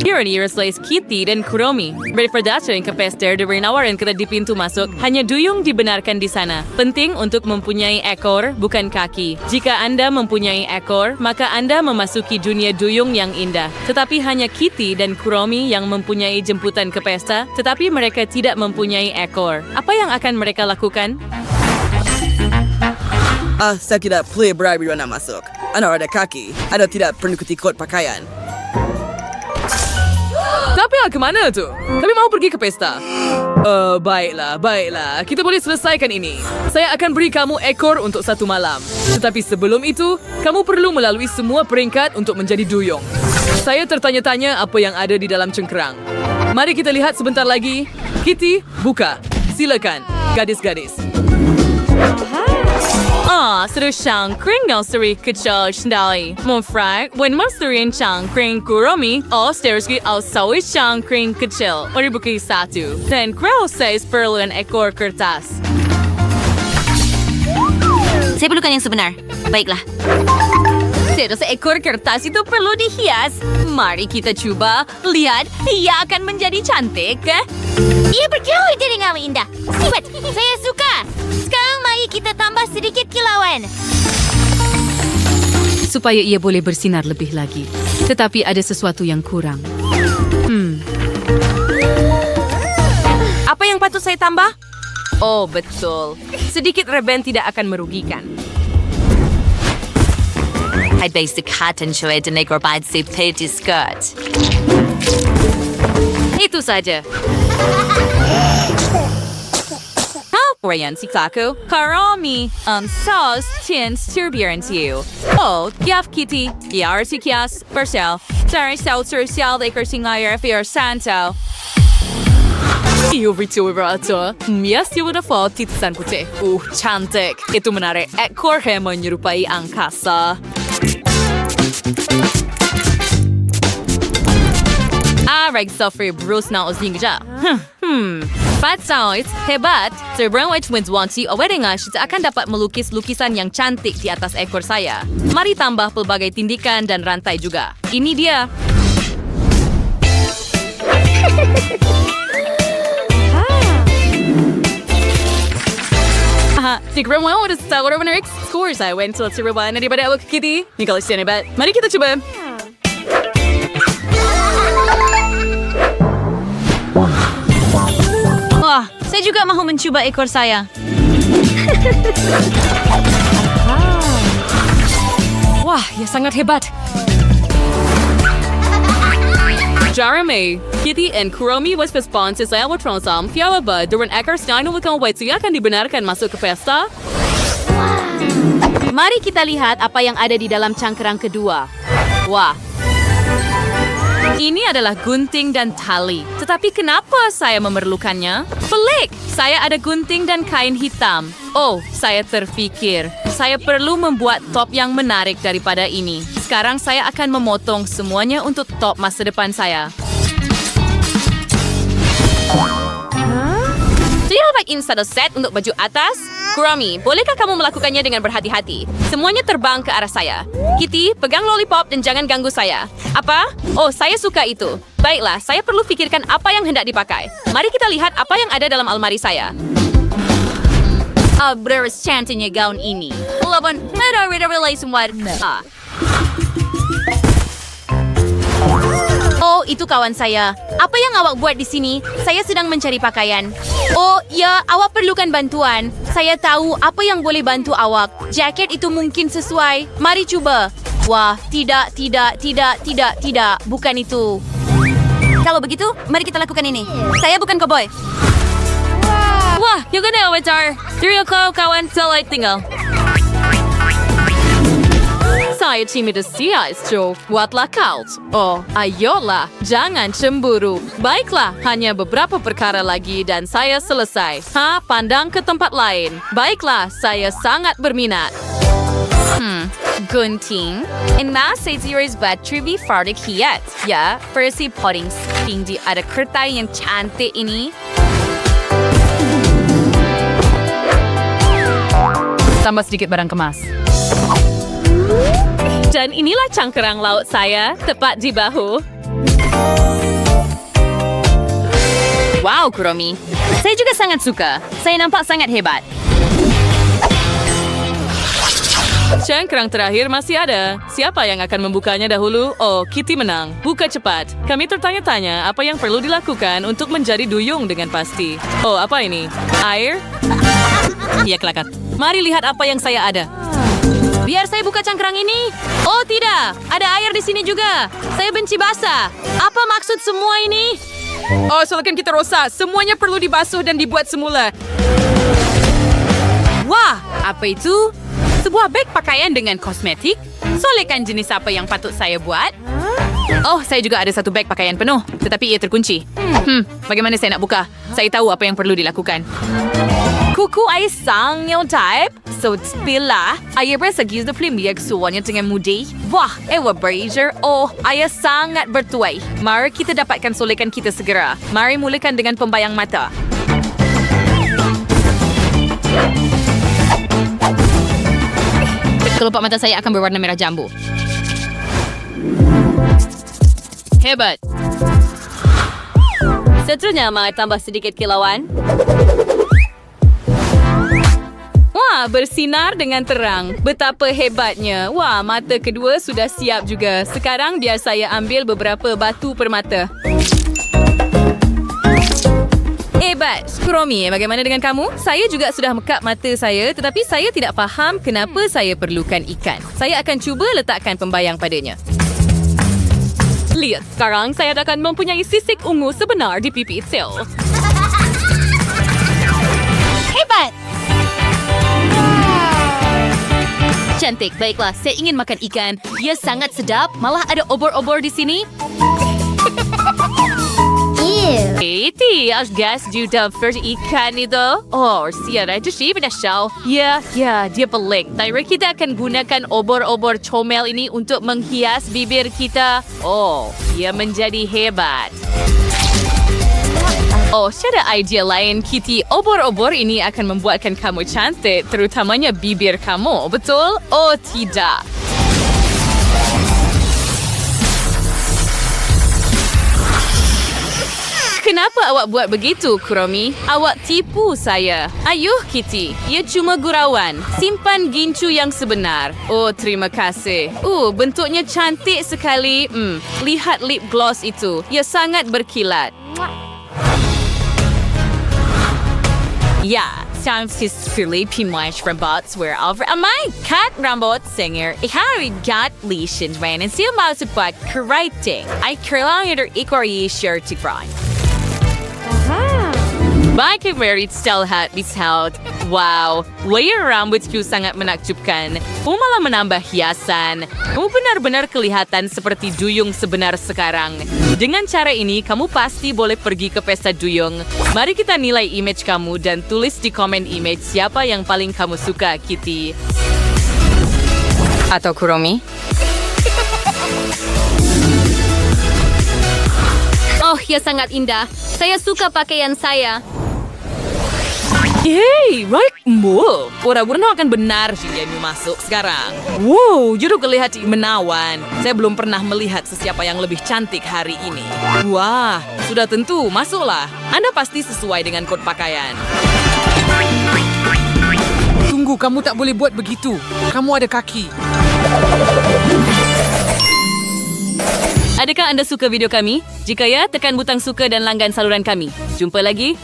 Here ni Slice Kitty dan Kuromi. Berdasarkan ke pester dan menawarkan kita di pintu masuk, hanya duyung dibenarkan di sana. Penting untuk mempunyai ekor, bukan kaki. Jika Anda mempunyai ekor, maka Anda memasuki dunia duyung yang indah. Tetapi hanya Kitty dan Kuromi yang mempunyai jemputan ke pesta, tetapi mereka tidak mempunyai ekor. Apa yang akan mereka lakukan? Saya tidak boleh berani nak masuk. Anda ada kaki. Anda tidak perlu ikut pakaian. Tapi ke mana tu? Kami mau pergi ke pesta. Baiklah. Kita boleh selesaikan ini. Saya akan beri kamu ekor untuk 1 malam. Tetapi sebelum itu, kamu perlu melalui semua peringkat untuk menjadi duyung. Saya tertanya-tanya apa yang ada di dalam cengkerang. Mari kita lihat sebentar lagi. Kitty, buka. Silakan, gadis-gadis. Seru cangkring yang seri kecil sendiri. Mufrag, when masterin cangkring Kuromi, seriously sawi cangkring kecil. Mari buki 1. Dan crow says perlu an ekor kertas. Saya perlukan yang sebenar. Baiklah. Seekor kertas itu perlu dihias. Mari kita cuba. Lihat, ia akan menjadi cantik. Ia berkilau dengan indah. Sibat, saya suka. Sekarang mari kita tambah sedikit kilauan. Supaya ia boleh bersinar lebih lagi. Tetapi ada sesuatu yang kurang. Apa yang patut saya tambah? Oh, betul. Sedikit reben tidak akan merugikan. I'd basic hat and show it and make or bad say pretty skirt. Itu saja. Rayan si Kaku, Karomi, sauce, tins, turbiran you. Oh, Yaf Kitty, Yar si Kias, Bersel, Dari Seltzer, Sial, Laker Singayer, Fior Santo. Iyo Rito Irato, yes, you would have fought titisan putih. Cantik. Itu menarik. Ekor menyerupai angkasa. Reg Sofri Bruce na Ozling ja. Fat sounds hebat. Serbrang which wins wansi o wedding kita akan dapat melukis lukisan yang cantik di atas ekor saya. Mari tambah pelbagai tindikan dan rantai juga. Ini dia. Secret one udah tahu orang menarik scores. I went to Tiruban daripada awak Kitty. Ni kalau siapa hebat. Mari kita coba. Saya juga mahu mencuba ekor saya. Wah, ia sangat hebat. Jeremy, Kitty and Kuromi was response saya bertransam via bud during ekor stein ulkan white akan dibenarkan masuk ke pesta. Mari kita lihat apa yang ada di dalam cangkerang kedua. Wah. Ini adalah gunting dan tali. Tetapi kenapa saya memerlukannya? Pelik! Saya ada gunting dan kain hitam. Oh, saya terfikir. Saya perlu membuat top yang menarik daripada ini. Sekarang saya akan memotong semuanya untuk top masa depan saya. Sudah dapat satu set untuk baju atas? Kuromi, bolehkah kamu melakukannya dengan berhati-hati? Semuanya terbang ke arah saya. Kitty, pegang lollipop dan jangan ganggu saya. Apa? Oh, saya suka itu. Baiklah, saya perlu fikirkan apa yang hendak dipakai. Mari kita lihat apa yang ada dalam almari saya. Beres cantiknya gaun ini. Walaupun, I don't realize what. Oh, itu kawan saya. Apa yang awak buat di sini? Saya sedang mencari pakaian. Oh, ya, awak perlukan bantuan. Saya tahu apa yang boleh bantu awak. Jaket itu mungkin sesuai. Mari cuba. Wah, tidak. Bukan itu. Kalau begitu, mari kita lakukan ini. Saya bukan cowboy. Wah, yung ganda, waiter. Diri ako, kawan, salay tinggal. Saya timid siya, Joe. Buatlah kau. Oh, ayolah. Jangan cemburu. Baiklah, hanya beberapa perkara lagi dan saya selesai. Pandang ke tempat lain. Baiklah, saya sangat berminat. Gunting. Nasa series battery fardik hiyat. Ya, versi potting hindi ada kertas yang cantik ini. Tambah sedikit barang kemas. Dan inilah cangkerang laut saya, tepat di bahu. Wow, Kuromi. Saya juga sangat suka. Saya nampak sangat hebat. Cangkrang terakhir masih ada. Siapa yang akan membukanya dahulu? Oh, Kitty menang. Buka cepat. Kami tertanya-tanya apa yang perlu dilakukan untuk menjadi duyung dengan pasti. Oh, apa ini? Air? Ya, kelakar. Mari lihat apa yang saya ada. Biar saya buka cangkrang ini. Oh tidak, ada air di sini juga. Saya benci basah. Apa maksud semua ini? Oh, soalkan kita rosak. Semuanya perlu dibasuh dan dibuat semula. Wah, apa itu? Sebuah beg pakaian dengan kosmetik? Solekan jenis apa yang patut saya buat? Oh, saya juga ada satu beg pakaian penuh, tetapi ia terkunci. Bagaimana saya nak buka? Saya tahu apa yang perlu dilakukan. Kuku ay sang yung type. So, pila. Ay bersegi na plimbiag suwan yung tingin mudi. Wah, ewa brazier. Oh, ay sangat bertuay. Mari kita dapatkan solekan kita segera. Mari mulakan dengan pembayang mata. Kelopak mata saya akan berwarna merah jambu. Hebat. Seterusnya, mari tambah sedikit kilauan. Wah, bersinar dengan terang. Betapa hebatnya. Wah, mata kedua sudah siap juga. Sekarang biar saya ambil beberapa batu permata. Hebat. Kuromi, bagaimana dengan kamu? Saya juga sudah mekap mata saya, tetapi saya tidak faham kenapa saya perlukan ikan. Saya akan cuba letakkan pembayang padanya. Lihat, sekarang saya akan mempunyai sisik ungu sebenar di pipi Sil. Hebat! Cantik, baiklah. Saya ingin makan ikan. Ia sangat sedap. Malah ada obor-obor di sini. Katie, aš gas juta first ikan itu. Oh, siapa itu sih pada show? Ya, dia pelik. Tapi kita akan gunakan obor-obor comel ini untuk menghias bibir kita. Oh, ia menjadi hebat. Oh, ada idea lain, Kitty. Obor-obor ini akan membuatkan kamu cantik, terutamanya bibir kamu, betul? Oh, tidak. Kenapa awak buat begitu, Kuromi? Awak tipu saya. Ayuh, Kitty. Ia cuma gurauan. Simpan gincu yang sebenar. Oh, terima kasih. Bentuknya cantik sekali. Lihat lip gloss itu. Ia sangat berkilat. Ya, saya pilih Pinwash rambut where over my cat rambut singer. Ihari gat lesion when and siya mau sebuat kerating. I kailangan ito ikori shirt to grind. Bakit merit stalhat bishout? Wow, layer rambutku sangat menakjubkan. Malah menambah hiasan. Kamu benar-benar kelihatan seperti duyung sebenar sekarang. Dengan cara ini, kamu pasti boleh pergi ke pesta duyung. Mari kita nilai image kamu dan tulis di komen image siapa yang paling kamu suka, Kitty. Atau Kuromi? Oh, ia sangat indah. Saya suka pakaian saya. Hey, right mo. Warna-warna akan benar sih dia masuk sekarang. Wow, juru kelihatan menawan. Saya belum pernah melihat sesiapa yang lebih cantik hari ini. Wah, sudah tentu, masuklah. Anda pasti sesuai dengan kod pakaian. Tunggu, kamu tak boleh buat begitu. Kamu ada kaki. Adakah anda suka video kami? Jika ya, tekan butang suka dan langgan saluran kami. Jumpa lagi.